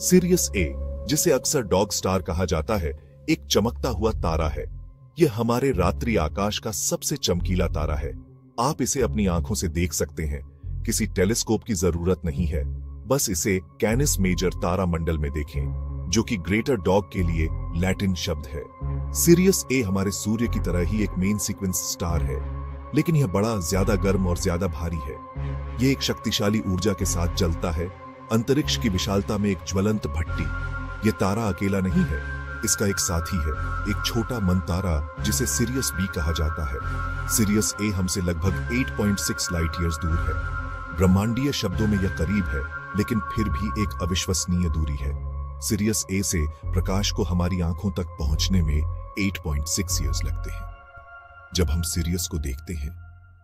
Serious ए, जिसे अक्सर dog star कहा जाता है, एक चमकता हुआ तारा है। यह हमारे रात्रि आकाश का सबसे चमकीला तारा है। आप इसे अपनी आंखों से देख सकते हैं। किसी टेलीस्कोप की जरूरत नहीं है। बस इसे कैनिस मेजर तारा मंडल में देखें, जो कि ग्रेटर डॉग के लिए लैटिन शब्द है। सिरियस ए हमारे सूर्य की तरह ही एक मेन सीक्वेंस स्टार है, लेकिन यह बड़ा, ज्यादा गर्म और ज्यादा भारी है। यह एक शक्तिशाली ऊर्जा के साथ जलता है, अंतरिक्ष की विशालता में एक ज्वलंत भट्टी। यह तारा अकेला नहीं है, इसका एक साथी है, एक छोटा मन तारा जिसे सिरियस बी कहा जाता है। सिरियस ए हमसे लगभग 8.6 लाइट ईयर्स दूर है। ब्रह्मांडीय शब्दों में यह करीब है, लेकिन फिर भी एक अविश्वसनीय दूरी है। सिरियस ए से प्रकाश को हमारी आंखों तक पहुंचने में 8.6 ईयर्स लगते हैं। जब हम सिरियस को देखते हैं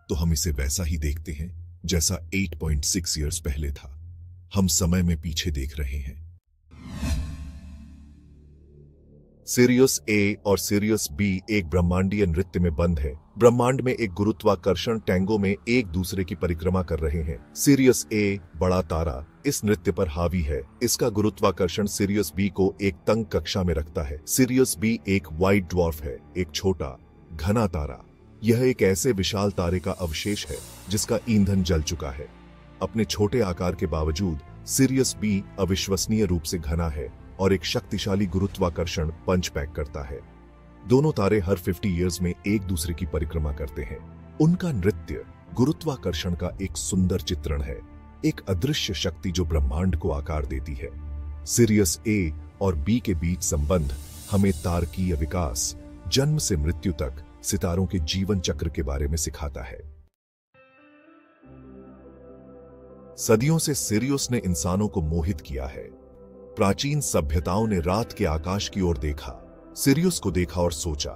तो हम इसे वैसा ही देखते हैं जैसा 8.6 ईयर्स पहले था। हम समय में पीछे देख रहे हैं। सिरियस ए और सिरियस बी एक ब्रह्मांडीय नृत्य में बंद है। ब्रह्मांड में एक गुरुत्वाकर्षण टैंगो में एक दूसरे की परिक्रमा कर रहे हैं। सिरियस ए, बड़ा तारा, इस नृत्य पर हावी है। इसका गुरुत्वाकर्षण सिरियस बी को एक तंग कक्षा में रखता है। सिरियस बी एक व्हाइट ड्वार्फ है, एक छोटा घना तारा। यह एक ऐसे विशाल तारे का अवशेष है जिसका ईंधन जल चुका है। अपने छोटे आकार के बावजूद सिरियस बी अविश्वसनीय रूप से घना है और एक शक्तिशाली गुरुत्वाकर्षण पंच पैक करता है। दोनों तारे हर 50 इयर्स में एक दूसरे की परिक्रमा करते हैं। उनका नृत्य गुरुत्वाकर्षण का एक सुंदर चित्रण है, एक अदृश्य शक्ति जो ब्रह्मांड को आकार देती है। सिरियस ए और बी के बीच संबंध हमें तारकीय विकास, जन्म से मृत्यु तक सितारों के जीवन चक्र के बारे में सिखाता है। सदियों से सिरियस ने इंसानों को मोहित किया है। प्राचीन सभ्यताओं ने रात के आकाश की ओर देखा, सिरियस को देखा और सोचा।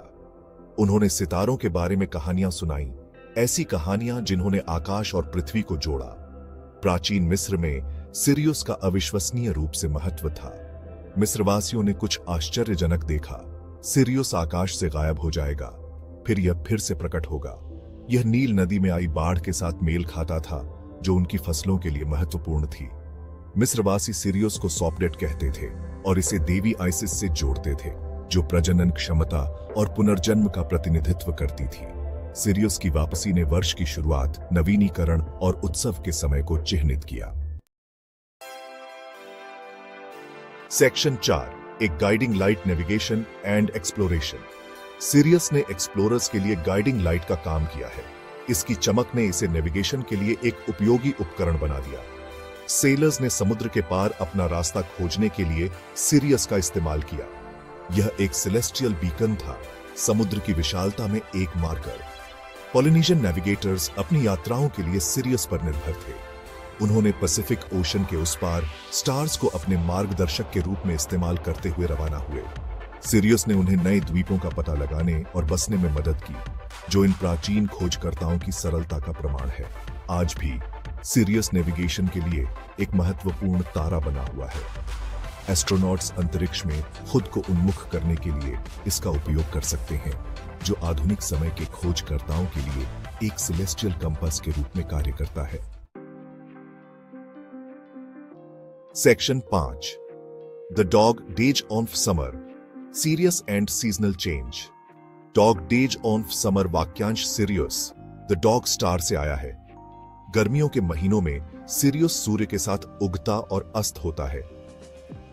उन्होंने सितारों के बारे में कहानियां सुनाई, ऐसी कहानियां जिन्होंने आकाश और पृथ्वी को जोड़ा। प्राचीन मिस्र में सिरियस का अविश्वसनीय रूप से महत्व था। मिस्रवासियों ने कुछ आश्चर्यजनक देखा। सिरियस आकाश से गायब हो जाएगा, फिर यह फिर से प्रकट होगा। यह नील नदी में आई बाढ़ के साथ मेल खाता था, जो उनकी फसलों के लिए महत्वपूर्ण थी। मिस्रवासी सिरियस को सॉपडेट कहते थे और इसे देवी आइसिस से जोड़ते थे, जो प्रजनन क्षमता और पुनर्जन्म का प्रतिनिधित्व करती थी। सिरियस की वापसी ने वर्ष की शुरुआत, नवीनीकरण और उत्सव के समय को चिह्नित किया। सेक्शन 4, एक guiding light, navigation and exploration. Serious ने एक्सप्लोरर्स के लिए गाइडिंग लाइट का काम किया है। इसकी चमक ने इसे नेविगेशन के लिए एक उपयोगी उपकरण बना दिया। सेलर्स ने समुद्र के पार अपना रास्ता खोजने के लिए सिरियस का इस्तेमाल किया। यह एक सेलेस्टियल बीकन था, समुद्र की विशालता में एक मार्कर। पॉलिनेशियन नेविगेटर्स अपनी यात्राओं के लिए सिरियस पर निर्भर थे। उन्होंने पैसिफिक ओशन के उस पार स्टार्स को अपने मार्गदर्शक के रूप में इस्तेमाल करते हुए रवाना हुए। सिरियस ने उन्हें नए द्वीपों का पता लगाने और बसने में मदद की, जो इन प्राचीन खोजकर्ताओं की सरलता का प्रमाण है। आज भी सिरियस नेविगेशन के लिए एक महत्वपूर्ण तारा बना हुआ है। एस्ट्रोनॉट्स अंतरिक्ष में खुद को उन्मुख करने के लिए इसका उपयोग कर सकते हैं, जो आधुनिक समय के खोजकर्ताओं के लिए एक सेलेस्टियल कंपास के रूप में कार्य करता है। Section 5, the dog days of summer, serious and seasonal change. Dog days of summer वाक्यांश सिरियस, द डॉग स्टार से आया है। गर्मियों के महीनों में सिरियस सूर्य के साथ उगता और अस्त होता है।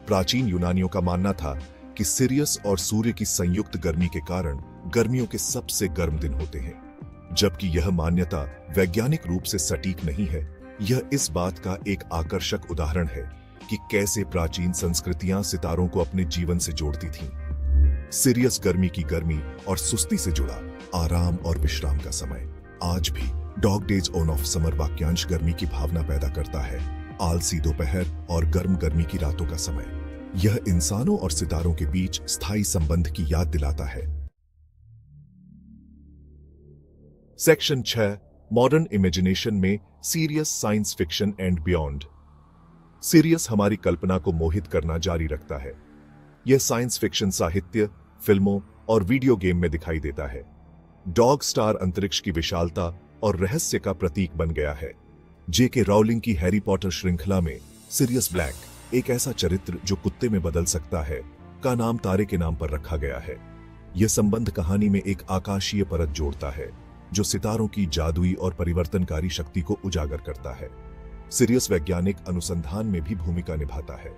प्राचीन यूनानियों का मानना था कि सिरियस और सूर्य की संयुक्त गर्मी के कारण गर्मियों के सबसे गर्म दिन होते हैं। जबकि यह मान्यता वैज्ञानिक रूप से सटीक नहीं है, यह इस बात का एक आकर्षक उदाहरण है कि कैसे प्राचीन संस्कृतियां सितारों को अपने जीवन से जोड़ती थीं। सिरियस गर्मी की गर्मी और सुस्ती से जुड़ा आराम और विश्राम का समय। आज भी डॉग डेज ऑफ समर वाक्यांश गर्मी की भावना पैदा करता है, आलसी दोपहर और गर्म गर्मी की रातों का समय। यह इंसानों और सितारों के बीच स्थायी संबंध की याद दिलाता है। सेक्शन 6, मॉडर्न इमेजिनेशन में serious science fiction and beyond. Serious हमारी कल्पना को मोहित करना जारी रखता है। यह साइंस फिक्शन साहित्य, फिल्मों और वीडियो गेम में दिखाई देता है। डॉग स्टार अंतरिक्ष की विशालता और रहस्य का प्रतीक बन गया है। जेके राउलिंग की हैरी पॉटर श्रृंखला में सिरियस ब्लैक, एक ऐसा चरित्र जो कुत्ते में बदल सकता है, का नाम तारे के नाम पर रखा गया है। यह संबंध कहानी में एक आकाशीय परत जोड़ता है जो सितारों की जादुई और परिवर्तनकारी शक्ति को उजागर करता है। सिरियस वैज्ञानिक अनुसंधान में भी भूमिका निभाता है।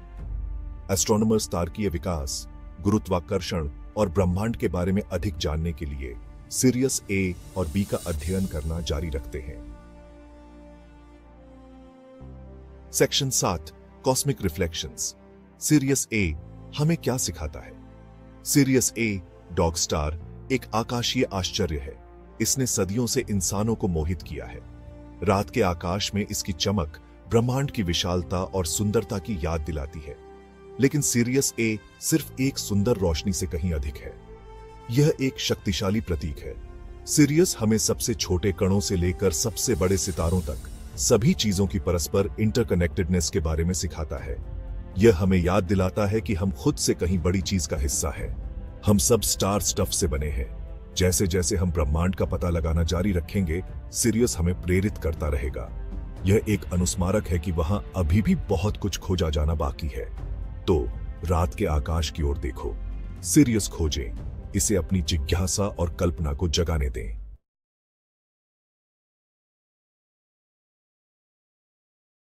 एस्ट्रोनॉमर्स तारकीय विकास, गुरुत्वाकर्षण और ब्रह्मांड के बारे में अधिक जानने के लिए सिरियस ए और बी का अध्ययन करना जारी रखते हैं। Section 7, cosmic reflections. सिरियस ए हमें क्या सिखाता है? सिरियस ए डॉग स्टार एक आकाशीय आश्चर्य है। इसने सदियों से इंसानों को मोहित किया है। रात के आकाश में इसकी चमक ब्रह्मांड की विशालता और सुंदरता की याद दिलाती है। लेकिन सिरियस ए सिर्फ एक सुंदर रोशनी से कहीं अधिक है। यह एक शक्तिशाली प्रतीक है। सिरियस हमें सबसे छोटे कणों से लेकर सबसे बड़े सितारों तक सभी चीजों की परस्पर इंटरकनेक्टेडनेस के बारे में सिखाता है। यह हमें याद दिलाता है कि हम खुद से कहीं बड़ी चीज का हिस्सा है। हम सब स्टार स्टफ से बने हैं। जैसे जैसे हम ब्रह्मांड का पता लगाना जारी रखेंगे, सिरियस हमें प्रेरित करता रहेगा। यह एक अनुस्मारक है कि वहां अभी भी बहुत कुछ खोजा जाना बाकी है। तो रात के आकाश की ओर देखो, सिरियस खोजें, इसे अपनी जिज्ञासा और कल्पना को जगाने दें।